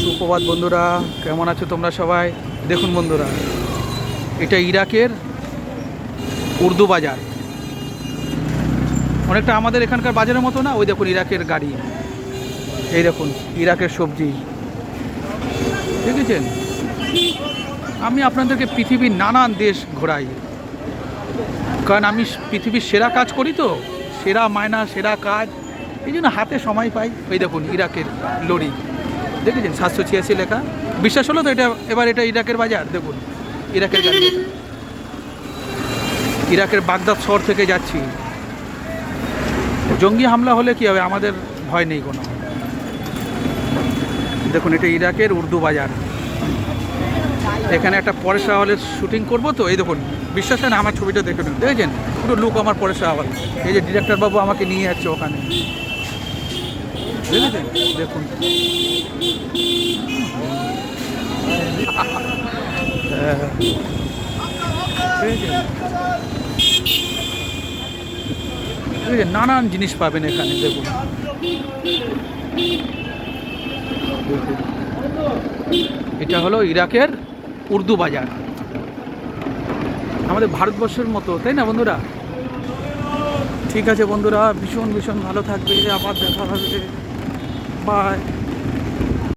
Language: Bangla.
সুপ্রভাত বন্ধুরা, কেমন আছো তোমরা সবাই? দেখুন বন্ধুরা, এটা ইরাকের উর্দু বাজার। অনেকটা আমাদের এখানকার বাজারের মতো না? ওই দেখুন ইরাকের গাড়ি, এই দেখুন ইরাকের সবজি, দেখেছেন? আমি আপনাদেরকে পৃথিবীর নানান দেশ ঘোরাই, কারণ আমি পৃথিবীর সেরা কাজ করি তো, সেরা মায়না, সেরা কাজ, এই জন্য হাতে সময় পাই। ওই দেখুন ইরাকের লরি, দেখেছেন 786 লেখা। বিশ্বাস হলো তো? এটা এবার এটা ইরাকের বাজার। দেখুন ইরাকের গাড়ি, ইরাকের বাগদাদ শহর থেকে যাচ্ছি। জঙ্গি হামলা হলে কি হবে, আমাদের ভয় নেই কোনো। দেখুন এটা ইরাকের উর্দু বাজার। এখানে একটা পরেশ রাওয়ালের শুটিং করবো তো, এই দেখুন, বিশ্বাস হয় না? আমার ছবিটা দেখে নিন, দেখেছেন পুরো লুক আমার পরেশ রাওয়াল। এই যে ডিরেক্টর বাবু আমাকে নিয়ে যাচ্ছে ওখানে, দেখেছেন? দেখুন দেখেছেন? নানান জিনিস পাবেন এখানে। দেখুন এটা হলো ইরাকের উর্দু বাজার, আমাদের ভারতবর্ষের মতো, তাই না বন্ধুরা? ঠিক আছে বন্ধুরা, ভীষণ ভীষণ ভালো থাকবে, আবার দেখা হবে, বাই।